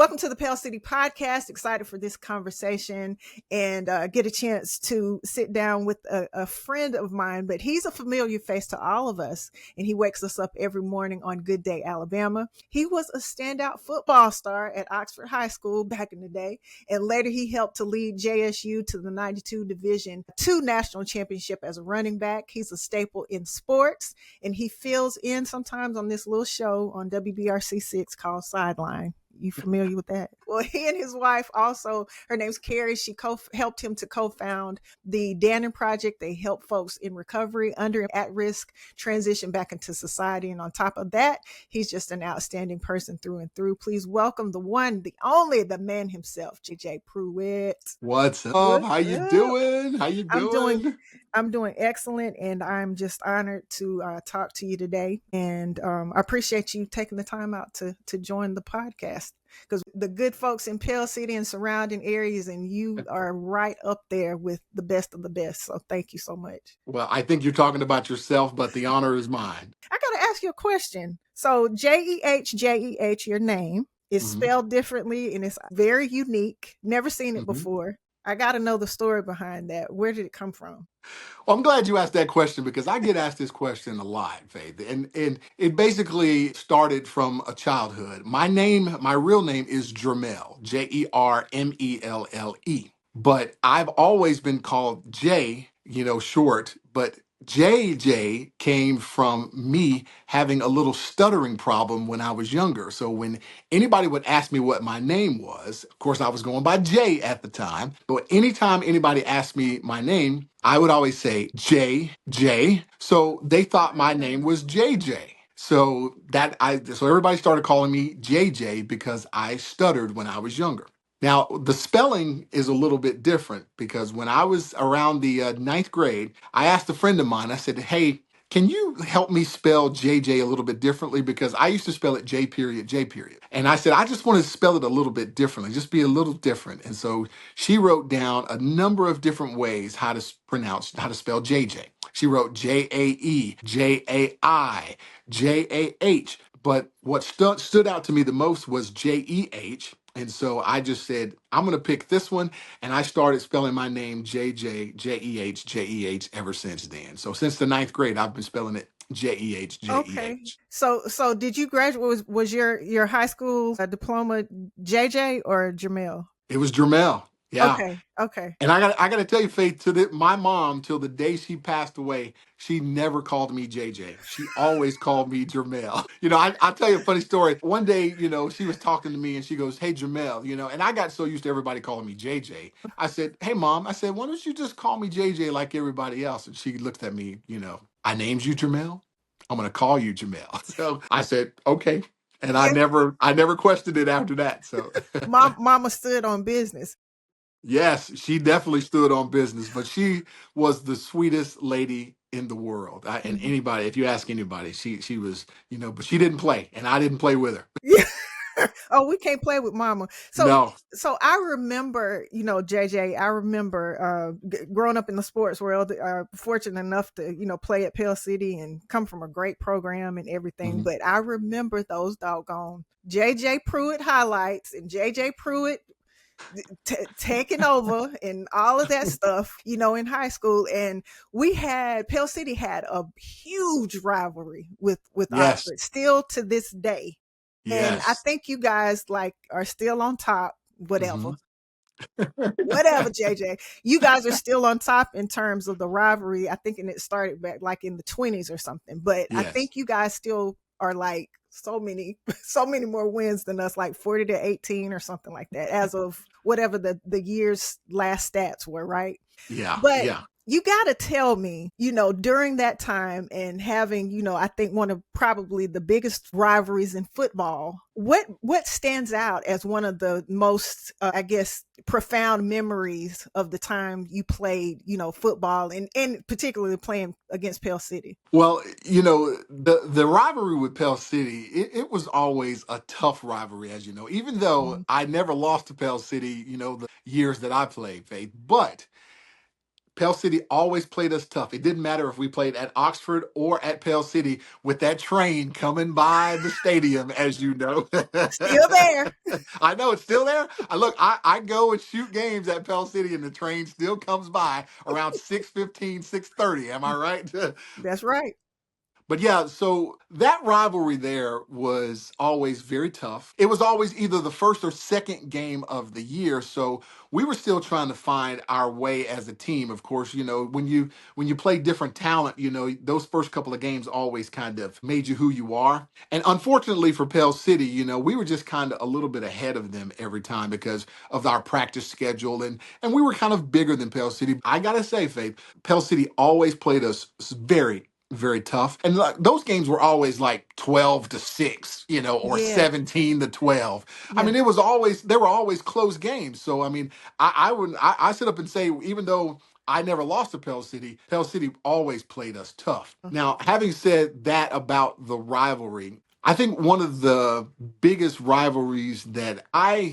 Welcome to the Pell City podcast. Excited for this conversation and get a chance to sit down with a friend of mine, but he's a familiar face to all of us, and he wakes us up every morning on Good Day, Alabama. He was a standout football star at Oxford High School back in the day, and later he helped to lead JSU to the 92 Division II National Championship as a running back. He's a staple in sports, and he fills in sometimes on this little show on WBRC6 called Sideline. You familiar with that? Well, he and his wife also, her name's Carrie. She helped him to co-found the Dannon Project. They help folks in recovery, under and at risk, transition back into society. And on top of that, he's just an outstanding person through and through. Please welcome the one, the only, the man himself, Jeh Jeh Pruitt. What's up? How you doing? How you doing? I'm doing excellent, and I'm just honored to talk to you today. And I appreciate you taking the time out to join the podcast, because the good folks in Pell City and surrounding areas, and you are right up there with the best of the best. So thank you so much. Well, I think you're talking about yourself, but the honor is mine. I got to ask you a question. So Jeh, your name is spelled differently, and it's very unique. Never seen it before. I got to know the story behind that. Where did it come from? Well, I'm glad you asked that question, because I get asked this question a lot, Phaith. And it basically started from a childhood. My real name is Jermelle, Jermelle. But I've always been called Jay, short. But Jeh Jeh came from me having a little stuttering problem when I was younger. So when anybody would ask me what my name was, of course, I was going by Jay at the time. But anytime anybody asked me my name, I would always say Jeh Jeh. So they thought my name was Jeh Jeh. So everybody started calling me Jeh Jeh because I stuttered when I was younger. Now, the spelling is a little bit different, because when I was around the ninth grade, I asked a friend of mine, I said, hey, can you help me spell JJ a little bit differently? Because I used to spell it J period, J period. And I said, I just want to spell it a little bit differently, just be a little different. And so she wrote down a number of different ways how to spell JJ. She wrote JAE, JAI, JAH. But what stood out to me the most was JEH. And so I just said, I'm going to pick this one. And I started spelling my name JJ, JEH, JEH ever since then. So since the ninth grade, I've been spelling it JEH, JEH. Okay. So did you graduate? Was your high school diploma JJ or Jermelle? It was Jermelle. Yeah. Okay. And I got to tell you, Phaith, my mom, till the day she passed away, she never called me JJ. She always called me Jermelle. I'll tell you a funny story. One day, she was talking to me and she goes, hey, Jermelle, and I got so used to everybody calling me JJ. I said, hey, Mom, why don't you just call me JJ like everybody else? And she looked at me, I named you Jermelle. I'm going to call you Jermelle. So I said, okay. And I never questioned it after that. So Mama stood on business. Yes, she definitely stood on business, but she was the sweetest lady in the world. And anybody, if you ask anybody, she was, but she didn't play, and I didn't play with her. Yeah. Oh, we can't play with Mama. No. So I remember, JJ, I remember growing up in the sports world, fortunate enough to, play at Pell City and come from a great program and everything. But I remember those doggone Jeh Jeh Pruitt highlights and Jeh Jeh Pruitt taking over and all of that stuff, in high school. And Pell City had a huge rivalry with Oxford still to this day. Yes. And I think you guys are still on top, whatever. Whatever, JJ. You guys are still on top in terms of the rivalry. I think it started back in the 20s or something. But I think you guys still are so many more wins than us, 40-18 or something like that, as of whatever the year's last stats were, right? Yeah. But you got to tell me, during that time and having, I think one of probably the biggest rivalries in football, what stands out as one of the most, profound memories of the time you played, football and particularly playing against Pell City? Well, the rivalry with Pell City, it was always a tough rivalry, as you know, even though I never lost to Pell City, the years that I played, Phaith. But Pell City always played us tough. It didn't matter if we played at Oxford or at Pell City with that train coming by the stadium, as you know. Still there. I know it's still there. I go and shoot games at Pell City and the train still comes by around 6:15, 6:30. Am I right? That's right. But yeah, so that rivalry there was always very tough. It was always either the first or second game of the year, so we were still trying to find our way as a team. Of course, when you play different talent, those first couple of games always kind of made you who you are. And unfortunately for Pell City, we were just kind of a little bit ahead of them every time because of our practice schedule, and we were kind of bigger than Pell City. I gotta say, Faith, Pell City always played us very, very tough. And like, those games were always like 12-6, or Yeah. 17-12. I Yeah. mean, they were always close games. So I mean, I sit up and say, even though I never lost to Pell City always played us tough. Now, having said that about the rivalry, I think one of the biggest rivalries that I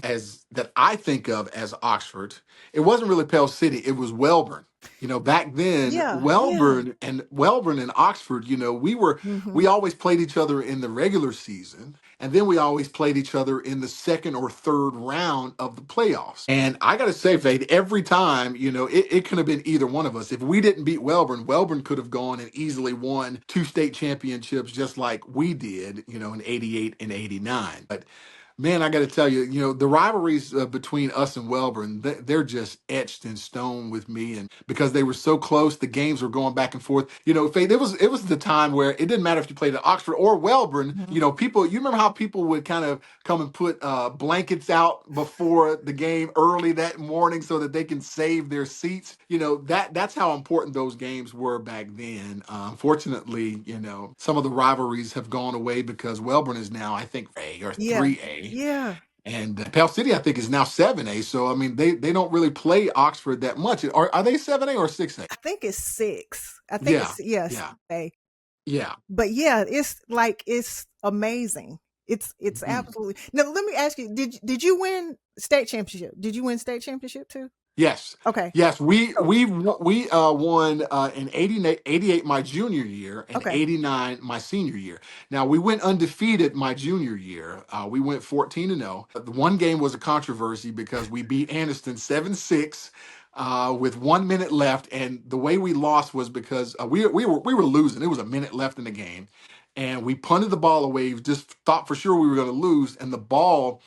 think of as Oxford, it wasn't really Pell City, it was Welborn. Back then, Yeah. Yeah. Welborn and Oxford, we Hmm. always played each other in the regular season, and then we always played each other in the second or third round of the playoffs. And I got to say, Faith, every time, it could have been either one of us. If we didn't beat Welborn could have gone and easily won two state championships just like we did, in 88 and 89. But man, I got to tell you, the rivalries between us and Welborn, they're just etched in stone with me. And because they were so close, the games were going back and forth. Faith, it was the time where it didn't matter if you played at Oxford or Welborn. Hmm. People, you remember how people would kind of come and put blankets out before the game early that morning so that they can save their seats. That's how important those games were back then. Unfortunately, some of the rivalries have gone away because Welborn is now, I think, A or Yeah. 3A. Yeah. And Pell City, I think, is now 7A. So, I mean, they don't really play Oxford that much. Are they 7A or 6A? I think it's six. I think Yeah, it's yes. yeah, A. yeah. But yeah, it's amazing. It's Mhm. absolutely. Now let me ask you, did you win state championship? Did you win state championship too? Yes. Okay. Yes, we So we we won in 88 my junior year and okay. 89 my senior year. Now we went undefeated my junior year. We went 14-0. The one game was a controversy because we beat Anniston 7-6 with 1 minute left, and the way we lost was because we were losing. It was a minute left in the game, and we punted the ball away. We just thought for sure we were going to lose, and the ball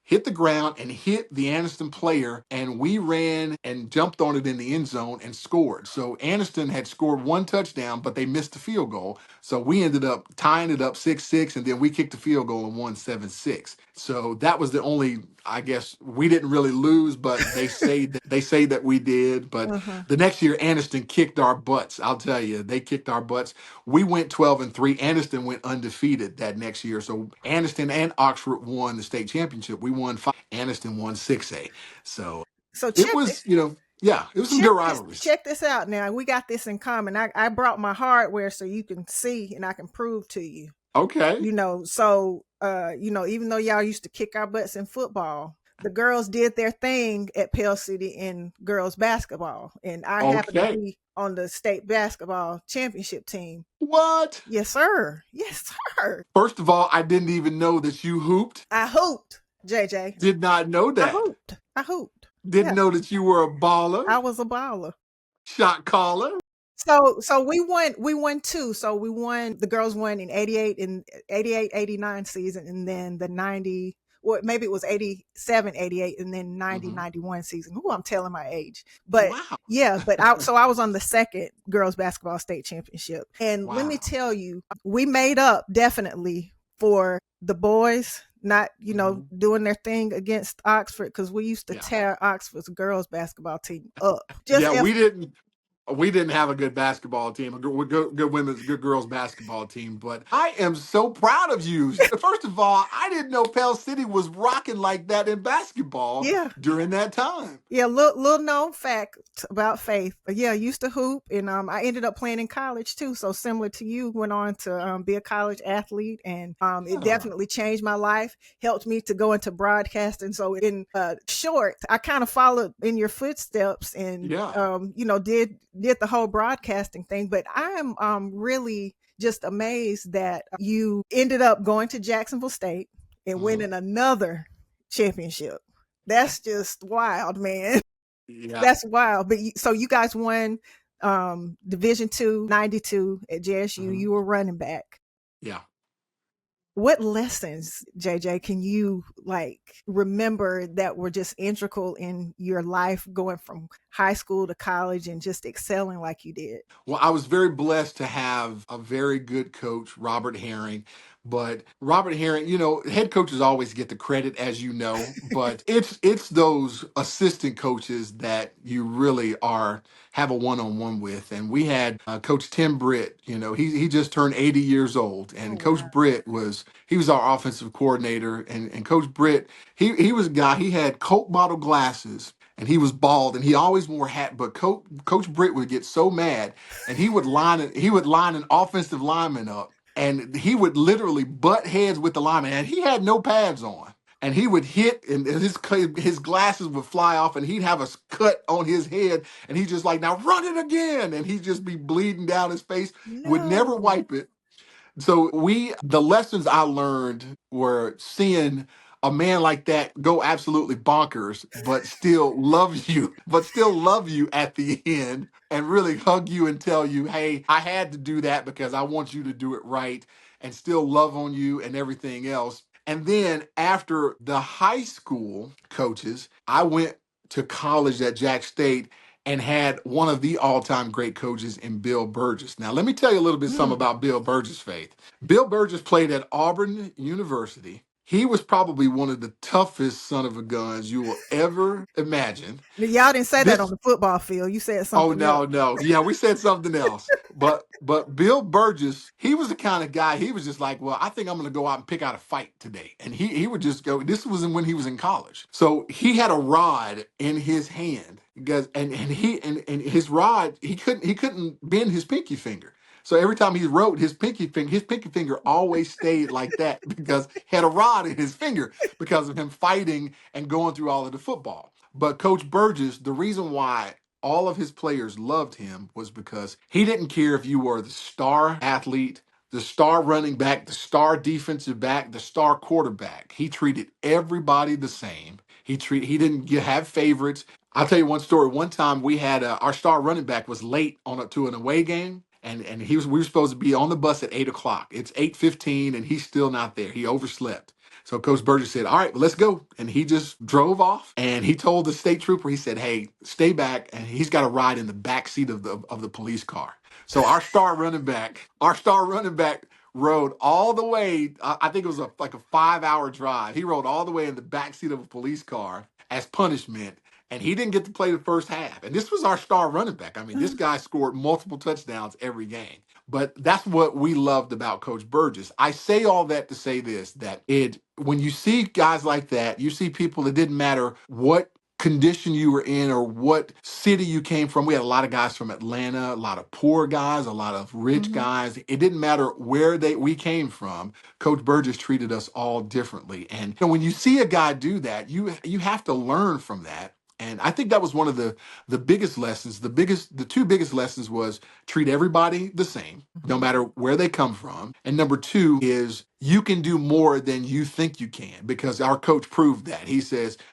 hit the ground and hit the Aniston player, and we ran and jumped on it in the end zone and scored. So Aniston had scored one touchdown, but they missed the field goal. So we ended up tying it up 6-6, and then we kicked the field goal and won 7-6. So that was the only, I guess, we didn't really lose, but they say that we did. But Uh-huh. the next year, Aniston kicked our butts. I'll tell you, they kicked our butts. We went 12-3. Aniston went undefeated that next year. So Aniston and Oxford won the state championship. We won 5. Aniston won 6A. So So it was, yeah, it was some good rivalries. check this out now. We got this in common. I brought my hardware so you can see and I can prove to you. Okay. So even though y'all used to kick our butts in football, the girls did their thing at Pell City in girls basketball, and I happened to Okay. be on the state basketball championship team. What? Yes, sir. Yes, sir. First of all, I didn't even know that you hooped. I hooped, JJ. Did not know I that. hooped. I hooped. Didn't Yeah, know that you were a baller, I was a baller. shot caller. So we won two. So we won, the girls won in 88 and 88 89 season, and then the 90, or maybe it was 87 88, and then 90 Mhm. 91 season. Ooh, I'm telling my age. But Wow. yeah, I was on the second girls basketball state championship. And let me Wow. tell you, we made up definitely for the boys not, Mhm. doing their thing against Oxford, because we used to Yeah. tear Oxford's girls basketball team up. Just Yeah, we didn't. We didn't have a good basketball team, good women's, good girls basketball team. But I am so proud of you. First of all, I didn't know Pell City was rocking like that in basketball Yeah. during that time. Yeah, little known fact about Phaith. But yeah, I used to hoop, and I ended up playing in college too. So similar to you, went on to be a college athlete, and it Yeah, definitely changed my life. Helped me to go into broadcasting. So in short, I kind of followed in your footsteps, and yeah. did the whole broadcasting thing. But I am really just amazed that you ended up going to Jacksonville State and Mhm. winning another championship. That's just wild, man. Yeah, That's wild. But so you guys won Division 2 '92 at JSU. mhm. You were running back. Yeah. What lessons, JJ, can you like remember that were just integral in your life going from high school to college and just excelling like you did? Well, I was very blessed to have a very good coach, Robert Herring. But Robert Herring, head coaches always get the credit, as you know, but it's those assistant coaches that you really are have a one-on-one with. And we had Coach Tim Britt. He just turned 80 years old, Oh and Coach wow. Britt was our offensive coordinator, and Coach Britt, he was a guy. He had Coke bottle glasses, and he was bald, and he always wore a hat. But Coach Britt would get so mad, and he would line an offensive lineman up, and he would literally butt heads with the lineman, and he had no pads on. And he would hit, and his glasses would fly off, and he'd have a cut on his head, and he's just like, "Now run it again," and he'd just be bleeding down his face. Would never No. wipe it. So the lessons I learned were seeing a man like that go absolutely bonkers, but still love you at the end and really hug you and tell you, hey, I had to do that because I want you to do it right, and still love on you and everything else. And then after the high school coaches, I went to college at Jack State and had one of the all-time great coaches in Bill Burgess. Now, let me tell you a little bit something Mm. about Bill Burgess, Faith. Bill Burgess played at Auburn University. He was probably one of the toughest son of a guns you will ever imagine. Y'all didn't say that on This the football field. You said Oh something else. no, no. Yeah, we said something else. But Bill Burgess, he was the kind of guy, he was just like, well, I think I'm gonna go out and pick out a fight today. And he would just go, this was when he was in college. So he had a rod in his hand. Because and his rod, he couldn't bend his pinky finger. So every time he wrote his pinky finger always stayed like that because he had a rod in his finger because of him fighting and going through all of the football. But Coach Burgess, the reason why all of his players loved him was because he didn't care if you were the star athlete, the star running back, the star defensive back, the star quarterback. He treated everybody the same. He didn't have favorites. I'll tell you one story. One time we had our star running back was late to an away game. And we were supposed to be on the bus at 8 o'clock. It's 8:15 and he's still not there. He overslept. So Coach Burgess said, all right, well, let's go. And he just drove off and he told the state trooper, he said, hey, stay back. And he's got to ride in the back seat of the police car. So our star running back rode all the way. I think it was like a 5 hour drive. He rode all the way in the back seat of a police car as punishment. And he didn't get to play the first half. And this was our star running back. I mean, this guy scored multiple touchdowns every game. But that's what we loved about Coach Burgess. I say all that to say this, that when you see guys like that, you see people, it didn't matter what condition you were in or what city you came from. We had a lot of guys from Atlanta, a lot of poor guys, a lot of rich Hmm. guys. It didn't matter where we came from. Coach Burgess treated us all differently. And when you see a guy do that, you have to learn from that. And I think that was one of the biggest lessons. The two biggest lessons was treat everybody the same, no Hmm. matter where they come from. And number two is you can do more than you think you can, because our coach proved that.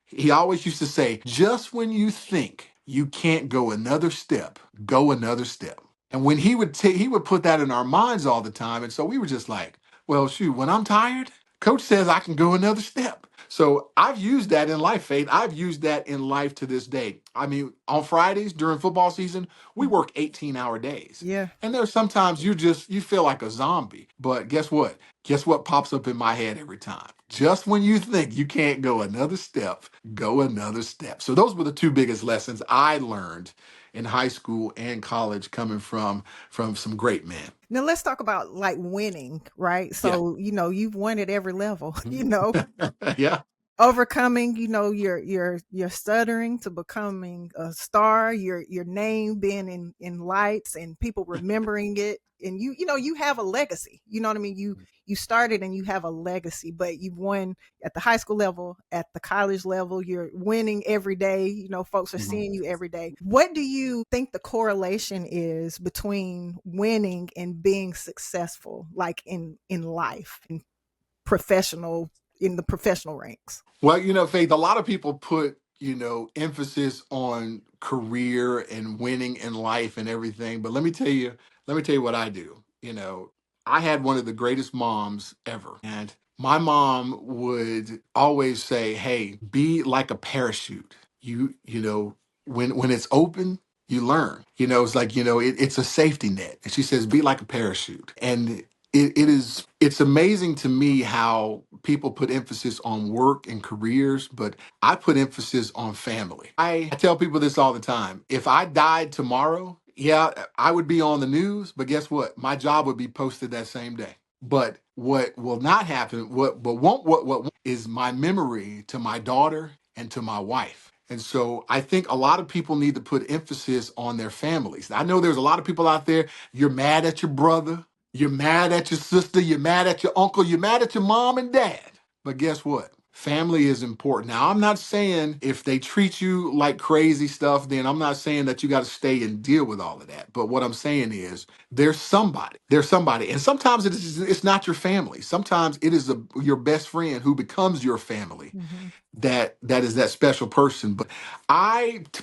He always used to say, just when you think you can't go another step, go another step. And when he would put that in our minds all the time. And so we were just like, well, shoot, when I'm tired, coach says I can go another step. So I've used that in life, Faith. I've used that in life to this day. I mean, on Fridays during football season, we work 18-hour days. Yeah. And there's sometimes you feel like a zombie. But guess what? Guess what pops up in my head every time? Just when you think you can't go another step, go another step. So those were the two biggest lessons I learned in high school and college coming from some great men. Now let's talk about like winning, right? Yeah. So, you've won at every level, Yeah. overcoming, your stuttering to becoming a star, your name being in lights and people remembering it. And you have a legacy. You know what I mean? You started and you have a legacy, but you've won at the high school level, at the college level, you're winning every day. Folks are Mhm. seeing you every day. What do you think the correlation is between winning and being successful, like in life, professional in the professional ranks? Well, Faith, a lot of people put, emphasis on career and winning in life and everything. But let me tell you what I do. I had one of the greatest moms ever. And my mom would always say, "Hey, be like a parachute. When it's open, you learn. It's like, it's a safety net." And she says, "Be like a parachute." And it's amazing to me how people put emphasis on work and careers, but I put emphasis on family. I tell people this all the time. If I died tomorrow, yeah, I would be on the news, but guess what? My job would be posted that same day. But what will not happen, what is my memory to my daughter and to my wife. And so I think a lot of people need to put emphasis on their families. I know there's a lot of people out there, you're mad at your brother, you're mad at your sister, you're mad at your uncle, you're mad at your mom and dad. But guess what? Family is important. Now, I'm not saying if they treat you like crazy stuff, then I'm not saying that you got to stay and deal with all of that. But what I'm saying is there's somebody. There's somebody. And sometimes it's not your family. Sometimes it is your best friend who becomes your family Mm-hmm. that is that special person. But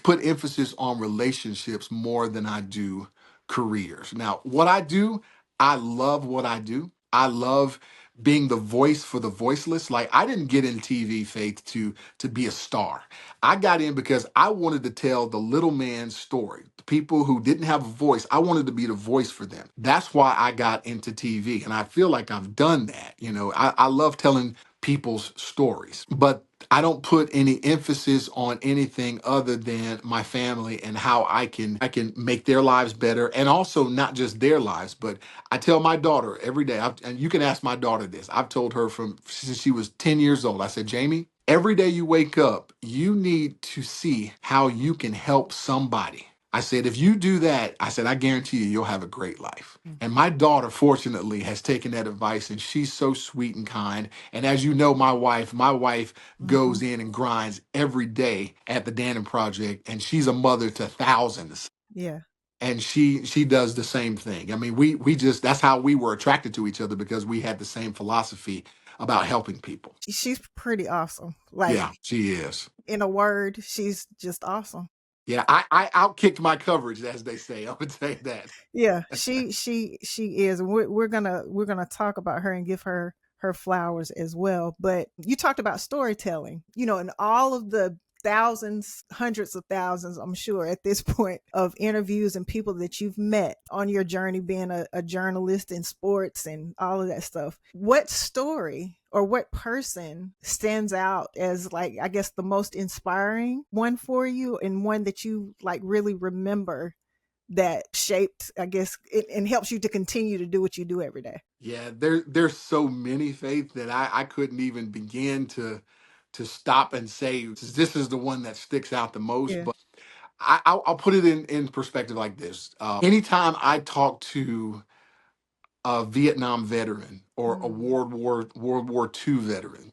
put emphasis on relationships more than I do careers. Now, what I do, I love what I do. I love being the voice for the voiceless. Like, I didn't get in TV, Faith, to be a star. I got in because I wanted to tell the little man's story. The people who didn't have a voice, I wanted to be the voice for them. That's why I got into TV. And I feel like I've done that. I love telling people's stories. But I don't put any emphasis on anything other than my family and how I can make their lives better, and also not just their lives, but I tell my daughter every day, and you can ask my daughter this. I've told her from since she was 10 years old. I said, "Jamie, every day you wake up, you need to see how you can help somebody." I said, "If you do that," I said, "I guarantee you, you'll have a great life." And my daughter, fortunately, has taken that advice, and she's so sweet and kind. And as you know, my wife Mm-hmm. goes in and grinds every day at the Dannon Project, and she's a mother to thousands. Yeah. And she does the same thing. I mean, we just that's how we were attracted to each other, because we had the same philosophy about helping people. She's pretty awesome. Like, Yeah, she is. in a word, she's just awesome. Yeah, I outkicked my coverage, as they say. I would say that. Yeah, she is. We're gonna talk about her and give her flowers as well. But you talked about storytelling, and all of the thousands, hundreds of thousands, I'm sure at this point, of interviews and people that you've met on your journey being a journalist in sports and all of that stuff. What story or what person stands out as, like, I guess, the most inspiring one for you, and one that you like really remember, that shaped, I guess, and helps you to continue to do what you do every day? Yeah, there's so many, Faith, that I couldn't even begin to stop and say this is the one that sticks out the most. Yeah. But I'll put it in perspective like this. Anytime I talk to a Vietnam veteran, or a Mm. World War II veteran,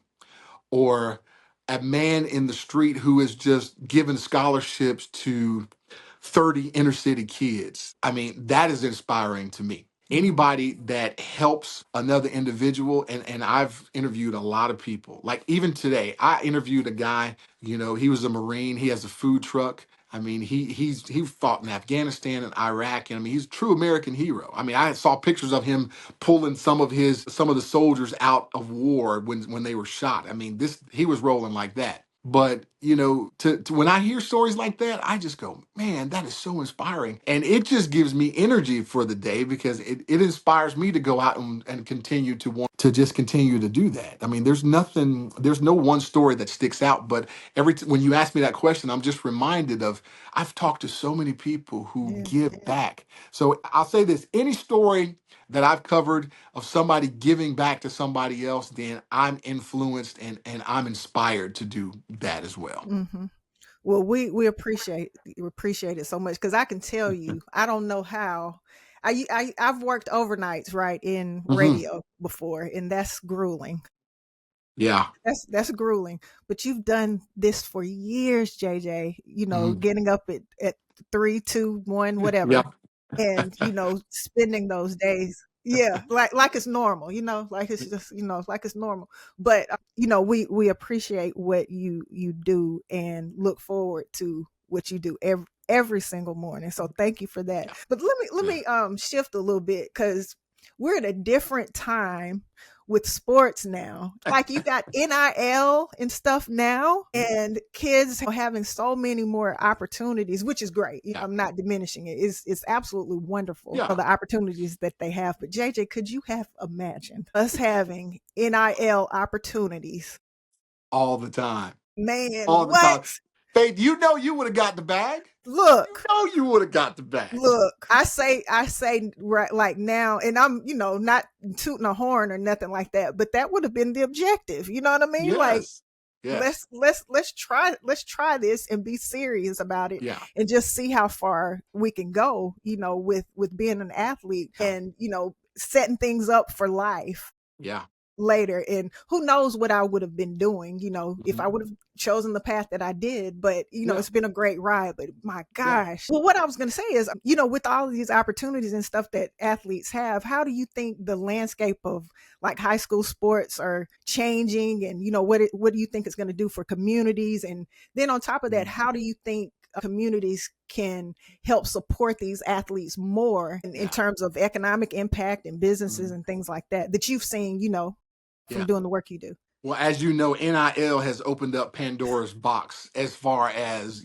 or a man in the street who is just given scholarships to 30 inner city kids. I mean, that is inspiring to me. Mm-hmm. Anybody that helps another individual, and I've interviewed a lot of people. Like, even today, I interviewed a guy, he was a Marine, he has a food truck. I mean, he fought in Afghanistan and Iraq, and I mean, he's a true American hero. I mean, I saw pictures of him pulling some of the soldiers out of war when they were shot. I mean, this he was rolling like that. But to when I hear stories like that, I just go, man, that is so inspiring. And it just gives me energy for the day because it inspires me to go out and continue to want to just continue to do that. I mean, there's no one story that sticks out, but when you ask me that question, I'm just reminded of I've talked to so many people who Yeah. give back. So I'll say this, any story that I've covered of somebody giving back to somebody else, then I'm influenced and I'm inspired to do that as well. Hmm. Well, we appreciate it so much because I can tell you, I don't know how. I've worked overnights, right, in Hmm. radio before, and that's grueling. Yeah. That's grueling. But you've done this for years, JJ. Hmm. Getting up at 3, 2, 1, Yeah. whatever, and spending those days. Yeah, like it's normal. Like it's just like it's normal. But we appreciate what you do and look forward to what you do every single morning. So thank you for that. Yeah. But let Yeah. me shift a little bit because we're at a different time with sports now. Like you got NIL and stuff now, and kids having so many more opportunities, which is great. Yeah. I'm not diminishing it. It's absolutely wonderful, Yeah. the opportunities that they have. But JJ, could you have imagined us having NIL opportunities? All the time. Man, All the time. what? Faith, you would have got the bag. Look, You would have got the bag. look, I say right like now, and I'm, not tooting a horn or nothing like that, but that would have been the objective. You know what I mean? Like, Yes. Yes. let's try this and be serious about it Yeah. and just see how far we can go, with being an athlete Yeah. and, setting things up for life Yeah. later. And who knows what I would have been doing, if Mhm. I would have chosen the path that I did. But Yeah. it's been a great ride. But my Yeah. gosh. Well, what I was going to say is, with all of these opportunities and stuff that athletes have, how do you think the landscape of like high school sports are changing? And what do you think it's going to do for communities? And then on top of that, Mhm. how do you think communities can help support these athletes more in Yeah. terms of economic impact and businesses Mhm. and things like that you've seen, from Yeah. doing the work you do? Well, as you know, NIL has opened up Pandora's box as far as,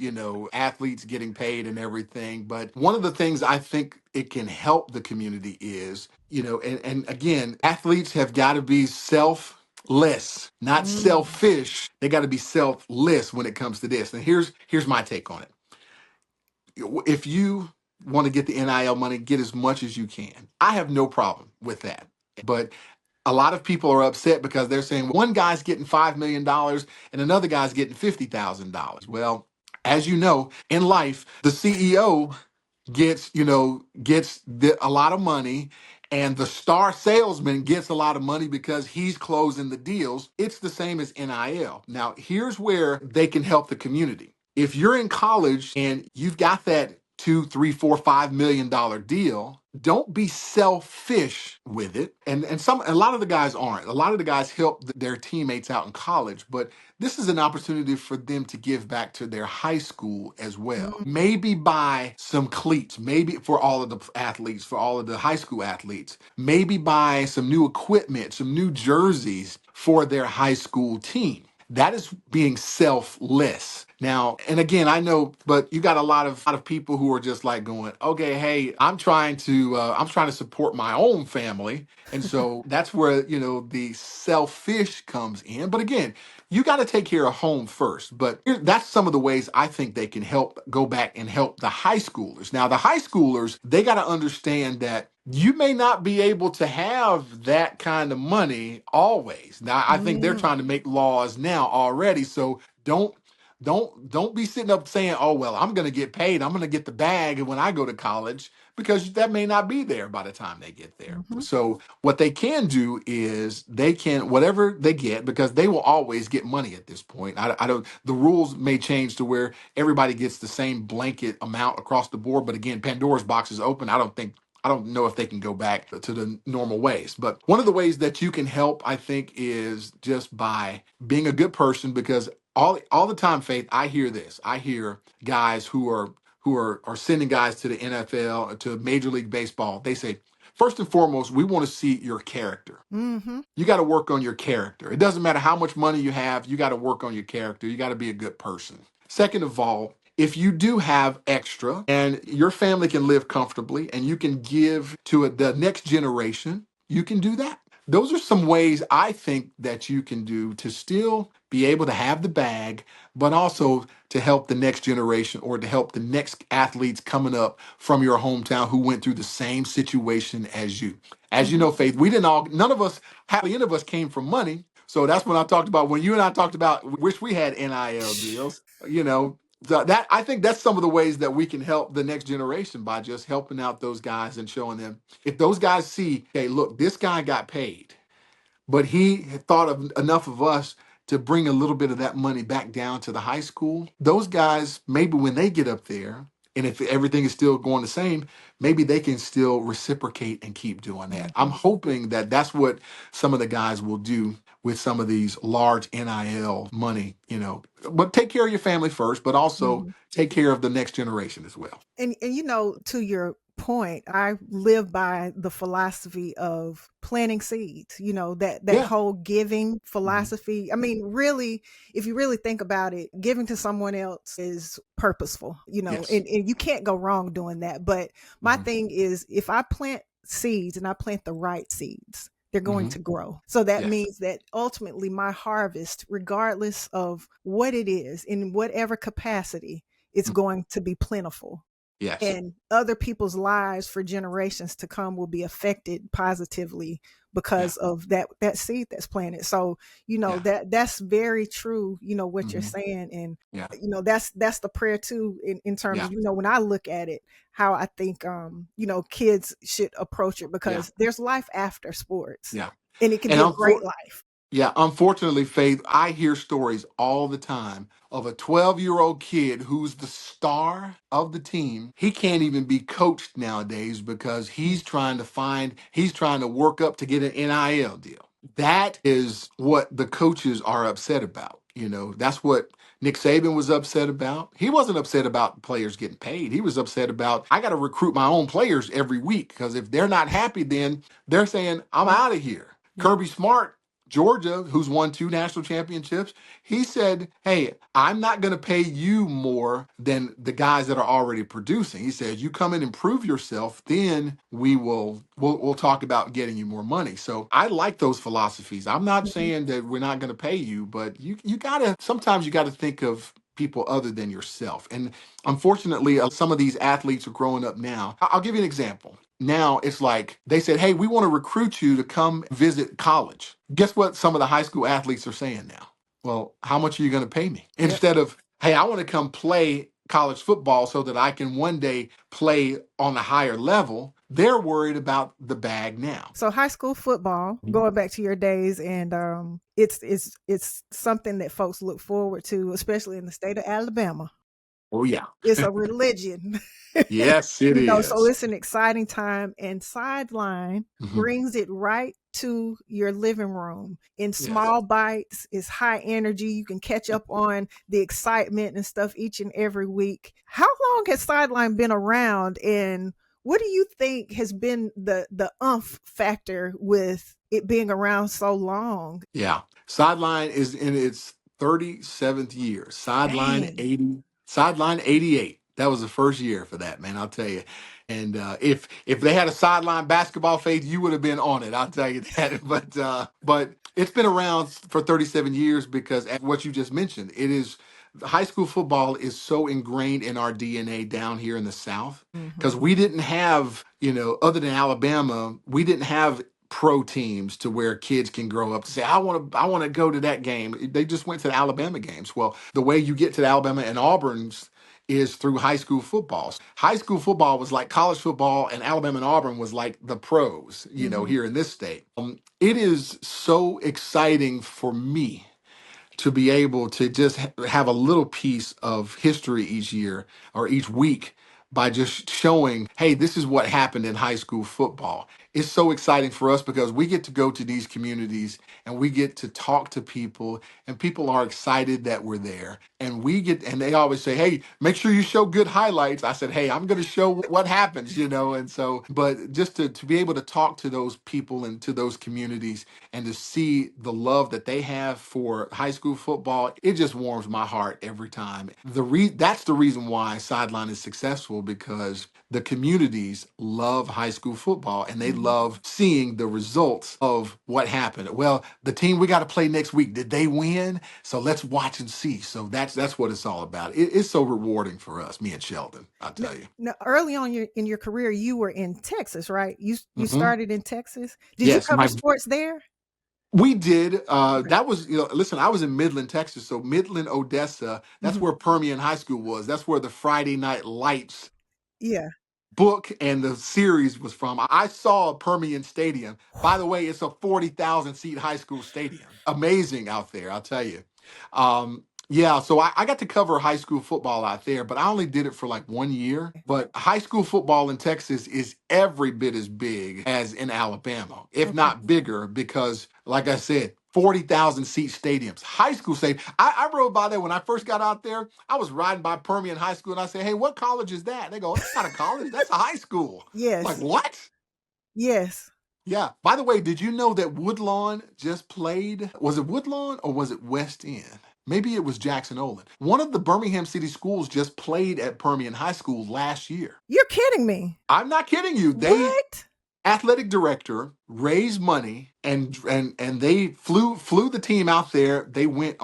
athletes getting paid and everything. But one of the things I think it can help the community is, and again, athletes have got to be selfless, not Mm, selfish. They got to be selfless when it comes to this. And here's my take on it. If you want to get the NIL money, get as much as you can. I have no problem with that. But a lot of people are upset because they're saying one guy's getting $5 million and another guy's getting $50,000. Well, as you know, in life, the CEO gets a lot of money, and the star salesman gets a lot of money because he's closing the deals. It's the same as NIL. Now, here's where they can help the community. If you're in college and you've got that 2, 3, 4, $5 million deal, don't be selfish with it. And a lot of the guys aren't. A lot of the guys help their teammates out in college, but this is an opportunity for them to give back to their high school as well. mm, Maybe buy some cleats, maybe for all of the athletes, for all of the high school athletes. Maybe buy some new equipment, some new jerseys for their high school team. That is being selfless. Now, and again, I know, but you got a lot of people who are just like going, okay, hey, I'm trying to support my own family. And so that's where, the selfish comes in. But again, you got to take care of home first. But that's some of the ways I think they can help go back and help the high schoolers. Now, the high schoolers, they got to understand that you may not be able to have that kind of money always. Now, I think they're mm, trying to make laws now already. So don't be sitting up saying, "Oh well, I'm going to get paid. I'm going to get the bag when I go to college," because that may not be there by the time they get there. mhm, So what they can do is they can whatever they get, because they will always get money at this point. I don't. The rules may change to where everybody gets the same blanket amount across the board. But again, Pandora's box is open. I don't know if they can go back to the normal ways. But one of the ways that you can help, I think, is just by being a good person, because all the time, Faith, I hear this. I hear guys who are sending guys to the NFL, to Major League Baseball. They say, First and foremost, we want to see your character. Mm-hmm. You got to work on your character. It doesn't matter how much money you have, you got to work on your character. You got to be a good person. Second of all, if you do have extra and your family can live comfortably and you can give to the next generation, you can do that. Those are some ways I think that you can do to still be able to have the bag, but also to help the next generation or to help the next athletes coming up from your hometown who went through the same situation as you. As you Mm-hmm. know, Faith, we didn't all, none of us, hardly any of us came from money. So that's when I talked about when you and I talked about wish we had NIL deals, you know. That I think that's some of the ways that we can help the next generation by just helping out those guys and showing them if those guys see, hey, look, this guy got paid, but he had thought of enough of us to bring a little bit of that money back down to the high school. Those guys, maybe when they get up there, and if everything is still going the same, maybe they can still reciprocate and keep doing that. I'm Mm-hmm. hoping that that's what some of the guys will do with some of these large NIL money, you know. But take care of your family first, but also Mm-hmm. take care of the next generation as well. And you know, to your point, I live by the philosophy of planting seeds, you know, that Yeah. whole giving Mhm. philosophy. I mean, really, if you really think about it, giving to someone else is purposeful, you know, Yes. and you can't go wrong doing that. But my Hmm. thing is, if I plant seeds and I plant the right seeds, they're going Hmm. to grow. So that Yes. means that ultimately my harvest, regardless of what it is, in whatever capacity, it's Mhm. going to be plentiful, Yes. and other people's lives for generations to come will be affected positively Yeah. because of that seed that's planted. So you know, Yeah. that's very true, you know, what you're Hmm. saying. And Yeah. you know, that's the prayer too, in terms Yeah. of, you know, when I look at it, how I think you know, kids should approach it, Yeah. because there's life after sports, Yeah. and it can And be a I'm great for life. Yeah, unfortunately, Faith, I hear stories all the time of a 12-year-old kid who's the star of the team. He can't even be coached nowadays because he's trying to work up to get an NIL deal. That is what the coaches are upset about. You know, that's what Nick Saban was upset about. He wasn't upset about players getting paid. He was upset about, I got to recruit my own players every week because if they're not happy, then they're saying, I'm out of here. Yep. Kirby Smart, Georgia, who's won 2 national championships, he said, hey, I'm not going to pay you more than the guys that are already producing. He says, you come in and prove yourself, then we'll talk about getting you more money. So I like those philosophies. I'm not Mhm. saying that we're not going to pay you, but you gotta sometimes you got to think of people other than yourself. And unfortunately, some of these athletes are growing up now. I'll give you an example. Now it's like they said, hey, we want to recruit you to come visit college. Guess what some of the high school athletes are saying now? Well, how much are you going to pay me? Yep. Instead of, hey, I want to come play college football so that I can one day play on a higher level, they're worried about the bag now. So high school football, Mhm. going back to your days, and it's something that folks look forward to, especially in the state of Alabama. Oh, yeah. It's a religion. Yes, it You know, so is. it's an exciting time, and Sideline Mhm. brings it right to your living room in Yes. small bites. It's high energy. You can catch up on the excitement and stuff each and every week. How long has Sideline been around, and what do you think has been the factor with it being around so long? Yeah. Sideline is in its 37th year. Dang. Sideline 88. That was the first year for that, man. I'll tell you. And if they had a sideline basketball Faith, you would have been on it. I'll tell you that. But it's been around for 37 years because as what you just mentioned, it is high school football is so ingrained in our DNA down here in the South because Mhm. we didn't have, you know, other than Alabama, we didn't have pro teams to where kids can grow up to say I want to go to that game. They just went to the Alabama games. Well, the way you get to the Alabama and Auburn's is through high school football. High school football was like college football, and Alabama and Auburn was like the pros, you know, Mhm. here in this state. It is so exciting for me to be able to just have a little piece of history each year or each week by just showing, hey, this is what happened in high school football. it's so exciting for us because we get to go to these communities and we get to talk to people, and people are excited that we're there. And and they always say, hey, make sure you show good highlights. I said, hey, I'm going to show what happens, And so, but just to be able to talk to those people and to those communities and to see the love that they have for high school football, it just warms my heart every time. That's the reason why Sideline is successful, because the communities love high school football and they Mhm. love seeing the results of what happened. Well, the team we got to play next week, did they win? So let's watch and see. So that's what it's all about. It's so rewarding for us, me and Sheldon, I'll Now, tell you. early on in your career, you were in Texas, right? You Hmm. started in Texas. Did you Yes, cover sports there? we did. Okay. That was, listen, I was in Midland, Texas. So Midland, Odessa, that's Mhm. where Permian High School was. That's where the Friday Night Lights Yeah. book and the series was from. I saw Permian Stadium. By the way, it's a 40,000 seat high school stadium. Amazing out there, I'll tell you. Yeah, so I got to cover high school football out there, but I only did it for like 1 year. But high school football in Texas is every bit as big as in Alabama, if Okay. not bigger, because, like I said, 40,000 seat stadiums, high school stadium. I rode by there when I first got out there. I was riding by Permian High School and I said, hey, what college is that? They go, that's not a college, that's a high school. I'm like, Yes. what? Yes. Yeah. By the way, did you know that Woodlawn just played? Was it Woodlawn or was it West End? Maybe it was Jackson Olin. One of the Birmingham City schools just played at Permian High School last year. You're kidding me. I'm not kidding you. They What? athletic director raised money and they flew the team out there. They went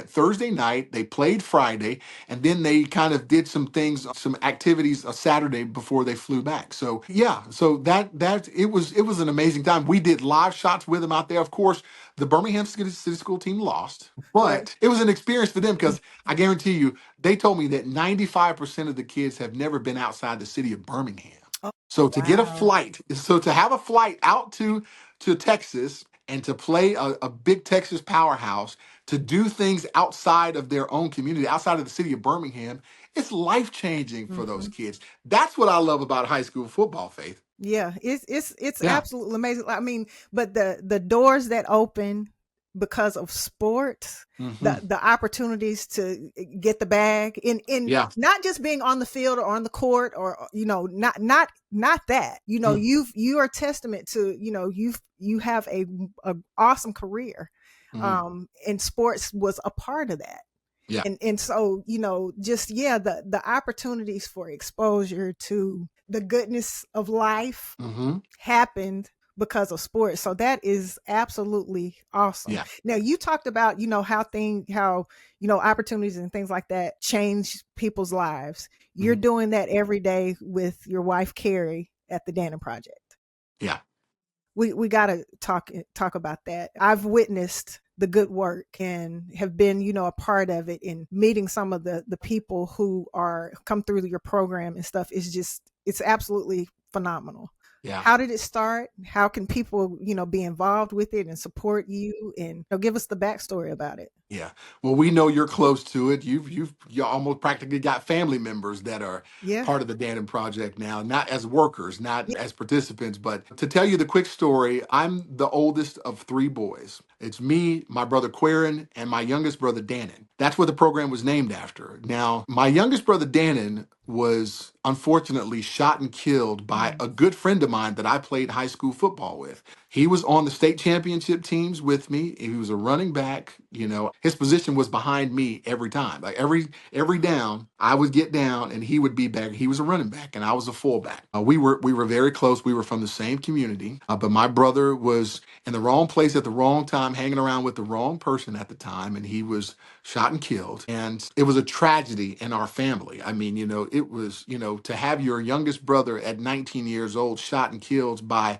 Thursday night, they played Friday, and then they kind of did some things, some activities a Saturday before they flew back. So yeah, so that it was an amazing time. We did live shots with them out there. Of course, the Birmingham City School team lost, Right. but it was an experience for them because I guarantee you, they told me that 95% of the kids have never been outside the city of Birmingham. Oh, So wow. to have a flight out to Texas and to play a big Texas powerhouse, to do things outside of their own community, outside of the city of Birmingham, it's life changing for those Mhm. kids. That's what I love about high school football, Faith. Yeah, it's Yeah. absolutely amazing. I mean, but the doors that open because of sports, Hmm. the opportunities to get the bag in Yeah. not just being on the field or on the court or not that. You are testament to, you have a awesome career. Hmm. And sports was a part of that. Yeah. And so, just, yeah, the opportunities for exposure to the goodness of life Hmm. happened because of sports. So that is absolutely awesome. Yeah. Now, you talked about, how opportunities and things like that change people's lives. You're Hmm. doing that every day with your wife Carrie at the Dannon Project. Yeah. We got to talk about that. I've witnessed the good work and have been, a part of it, in meeting some of the people who are come through your program and stuff. It's absolutely phenomenal. Yeah. How did it start? How can people, be involved with it and support you, and give us the backstory about it? Yeah. Well, we know you're close to it. You almost practically got family members that are Yeah. part of the Dannon Project now, not as workers, not Yeah. as participants. But to tell you the quick story, I'm the oldest of three boys. It's me, my brother Querin, and my youngest brother Dannon. That's what the program was named after. Now, my youngest brother Dannon was unfortunately shot and killed by Mm. a good friend of mine that I played high school football with. He was on the state championship teams with me. He was a running back. His position was behind me every time. Like every down, I would get down and he would be back. He was a running back and I was a fullback. We were very close. We were from the same community, but my brother was in the wrong place at the wrong time, hanging around with the wrong person at the time, and he was shot and killed. And it was a tragedy in our family. I mean, it was, to have your youngest brother at 19 years old shot and killed by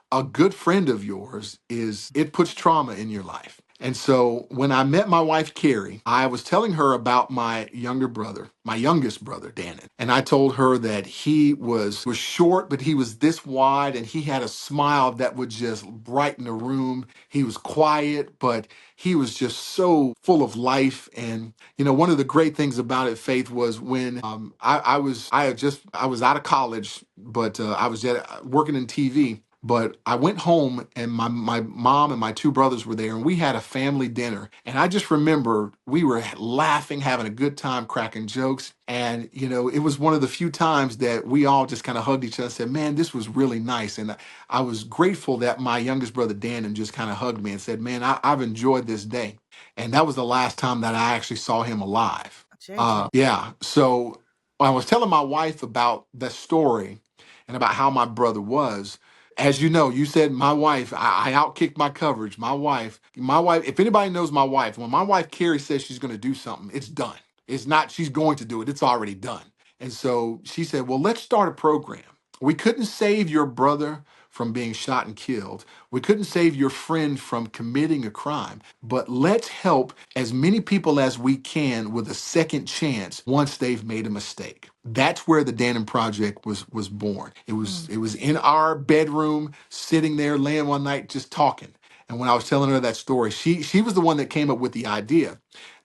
a good friend of yours, it puts trauma in your life. And so when I met my wife, Carrie, I was telling her about my youngest brother, Dannon. And I told her that he was short, but he was this wide and he had a smile that would just brighten a room. He was quiet, but he was just so full of life. And, one of the great things about it, Faith, was when I was out of college, but I was working in TV. But I went home and my mom and my two brothers were there and we had a family dinner. And I just remember we were laughing, having a good time, cracking jokes. And, it was one of the few times that we all just kind of hugged each other and said, man, this was really nice. And I was grateful that my youngest brother, Dannon, just kind of hugged me and said, man, I've enjoyed this day. And that was the last time that I actually saw him alive. JJ. Yeah. So I was telling my wife about the story and about how my brother was. As you know, you said my wife, I outkicked my coverage. My wife, if anybody knows my wife, when my wife Carrie says she's going to do something, it's done. It's not she's going to do it, it's already done. And so she said, well, let's start a program. We couldn't save your brother from being shot and killed. We couldn't save your friend from committing a crime, but let's help as many people as we can with a second chance once they've made a mistake. That's where the Dannon Project was born. It was Mm. it was in our bedroom, sitting there, laying one night, just talking. And when I was telling her that story, she was the one that came up with the idea.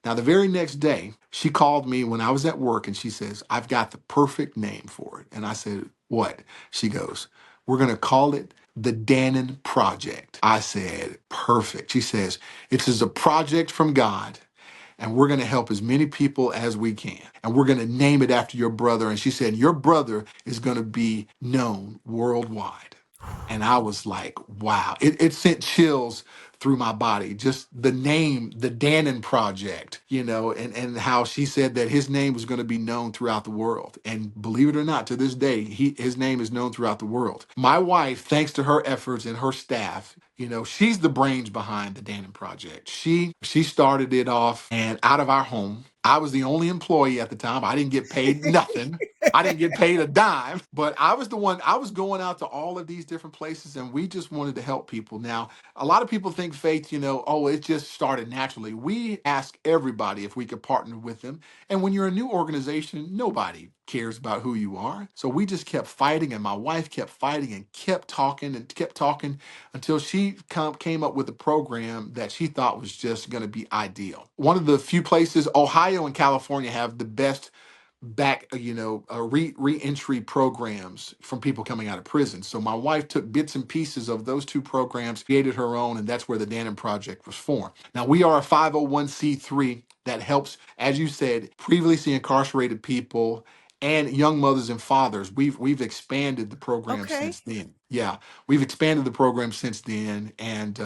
Now, the very next day, she called me when I was at work and she says, I've got the perfect name for it. And I said, what? She goes, we're going to call it the Dannon Project. I said, perfect. She says, it is a project from God and we're going to help as many people as we can. And we're going to name it after your brother. And she said, your brother is going to be known worldwide. And I was like, wow, it sent chills through my body. Just the name, the Dannon Project, and how she said that his name was going to be known throughout the world. And believe it or not, to this day, his name is known throughout the world. My wife, thanks to her efforts and her staff, she's the brains behind the Dannon Project. She started it off and out of our home. I was the only employee at the time. I didn't get paid nothing. I didn't get paid a dime, but I was the one, I was going out to all of these different places and we just wanted to help people. Now, a lot of people think Phaith, oh, it just started naturally. We ask everybody if we could partner with them. And when you're a new organization, nobody cares about who you are. So we just kept fighting and my wife kept fighting and kept talking until she came up with a program that she thought was just going to be ideal. One of the few places, Ohio and California have the best back, re-entry programs from people coming out of prison. So my wife took bits and pieces of those two programs, created her own, and that's where the Dannon Project was formed. Now we are a 501c3 that helps, as you said, previously incarcerated people and young mothers and fathers. We've expanded the program Okay. since then. Yeah, we've expanded the program since then, and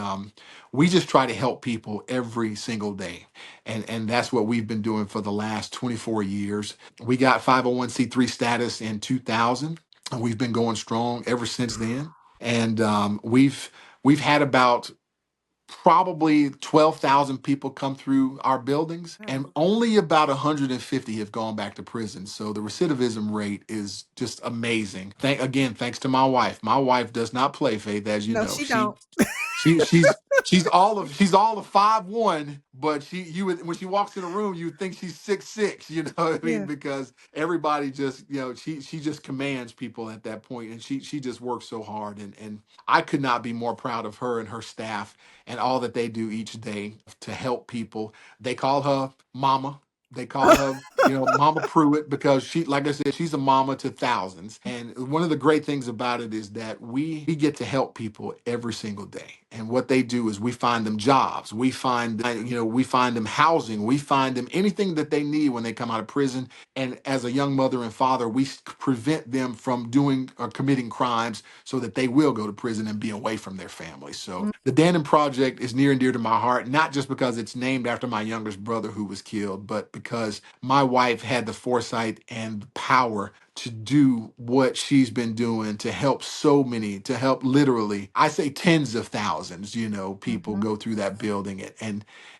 we just try to help people every single day, and that's what we've been doing for the last 24 years. We got 501c3 status in 2000, and we've been going strong ever since then. And we've had about probably 12,000 people come through our buildings, Wow. and only about 150 have gone back to prison. So the recidivism rate is just amazing. Thanks to my wife. My wife does not play, Faith, as you No, know. she She don't. she she's she's all of 5'1", but you would when she walks in a room, you would think she's 6'6", you know what I mean? Yeah. Because everybody just, she just commands people at that point, and she just works so hard, and I could not be more proud of her and her staff and all that they do each day to help people. They call her Mama. They call her, Mama Pruitt, because she, like I said, she's a mama to thousands. And one of the great things about it is that we get to help people every single day. And what they do is we find them jobs, we find them housing, we find them anything that they need when they come out of prison. And as a young mother and father, we prevent them from doing or committing crimes so that they will go to prison and be away from their family. So Mm. the Dannon Project is near and dear to my heart, not just because it's named after my youngest brother who was killed, but because my wife had the foresight and the power to do what she's been doing to help so many, to help literally, I say tens of thousands, people Mm-hmm. go through that building,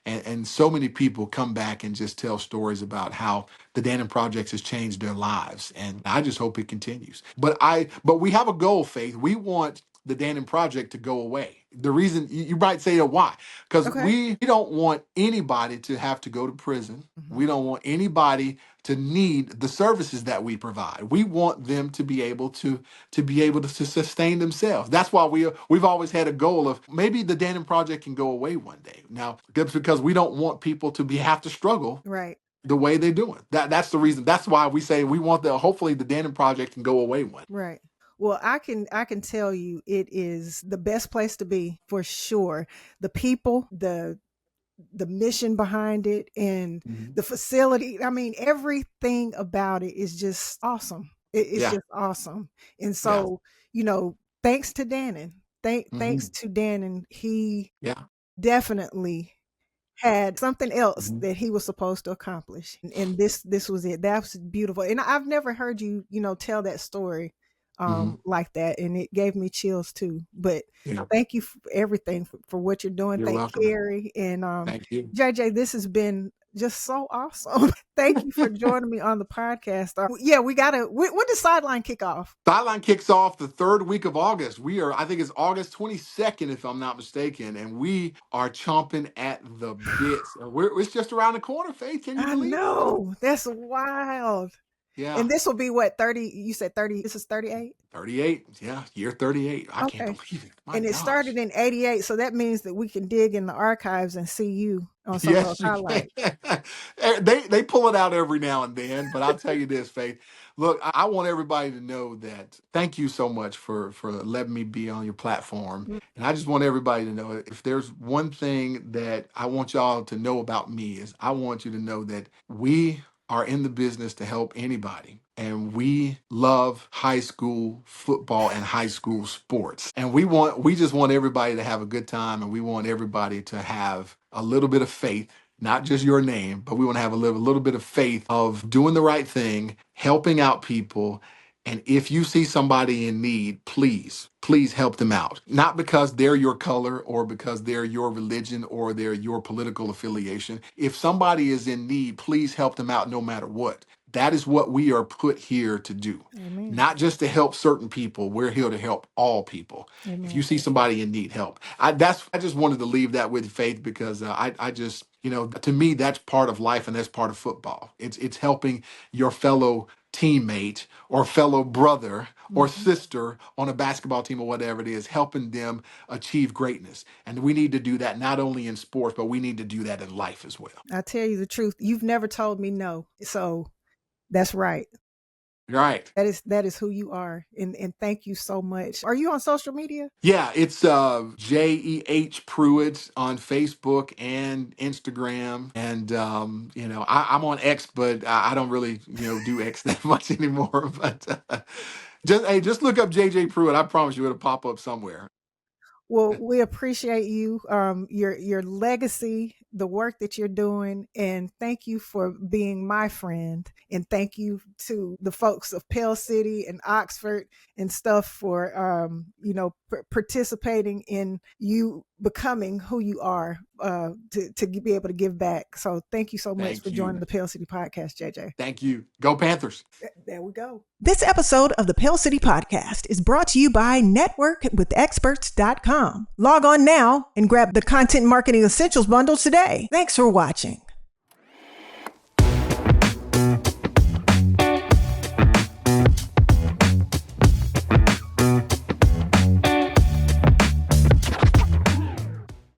and so many people come back and just tell stories about how the Dannon Project has changed their lives. And I just hope it continues. But we have a goal, Faith. We want the Dannon Project to go away. The reason you might say, why? Because Okay. we don't want anybody to have to go to prison. Mm-hmm. We don't want anybody to need the services that we provide. We want them to be able to sustain themselves. That's why we've always had a goal of maybe the Dannon Project can go away one day. Now, that's because we don't want people to have to struggle Right. the way they're doing. That's the reason. That's why we say we want hopefully the Dannon Project can go away one. Right. Well, I can tell you it is the best place to be for sure. The people, the mission behind it, and Mhm. the facility. I mean, everything about it is just awesome. It's Yeah. just awesome. And Yeah. so, thanks to Dannon. Thanks Hmm. to Dannon. He Yeah. definitely had something else Hmm. that he was supposed to accomplish. And this was it. That was beautiful. And I've never heard you, tell that story Hmm. like that. And it gave me chills too. But Yeah. thank you for everything for what you're doing. You're Thank welcome. Carrie. And Thank you. JJ, this has been just so awesome. Thank you for joining me on the podcast. Yeah, when does Sideline kick off? Sideline kicks off the third week of August. I think it's August 22nd, if I'm not mistaken, and we are chomping at the bits. It's just around the corner, Faith. Can you I believe it? know. That's wild. Yeah. And this will be what, 30? You said 30. This is 38? 38. Yeah, year 38. I can't Okay. believe it. My And it gosh. started in 88. So that means that we can dig in the archives and see you on some of those Yes, you can. highlights. They pull it out every now and then, but I'll tell you this, Faith. Look, I want everybody to know that thank you so much for letting me be on your platform. Mm. And I just want everybody to know if there's one thing that I want y'all to know about me is I want you to know that we are in the business to help anybody. And we love high school football and high school sports. And we just want everybody to have a good time, and we want everybody to have a little bit of faith, not just your name, but we want to have a little bit of faith of doing the right thing, helping out people. And if you see somebody in need, please help them out. Not because they're your color or because they're your religion or they're your political affiliation. If somebody is in need, please help them out no matter what. That is what we are put here to do. Amen. Not just to help certain people. We're here to help all people. If you Amen. see somebody in need, help. I just wanted to leave that with Faith because I just, to me that's part of life and that's part of football. It's helping your fellow teammate or fellow brother or Mhm. sister on a basketball team or whatever it is, helping them achieve greatness. And we need to do that not only in sports, but we need to do that in life as well. I tell you the truth. You've never told me no. So that's right. Right. That is who you are. And thank you so much. Are you on social media? Yeah, it's Jeh Pruitt on Facebook and Instagram, and I'm on X, but I don't really do X that much anymore. But just look up Jeh Pruitt. I promise you it'll pop up somewhere. Well, we appreciate you, your legacy, the work that you're doing, and thank you for being my friend. And thank you to the folks of Pell City and Oxford and stuff for participating in you becoming who you are, to be able to give back. So thank you so much for Thank joining you, the Pell City podcast, JJ. thank you. Go Panthers. There we go. This episode of the Pell City Podcast is brought to you by networkwithexperts.com. Log on now and grab the Content Marketing Essentials bundle today. Thanks for watching.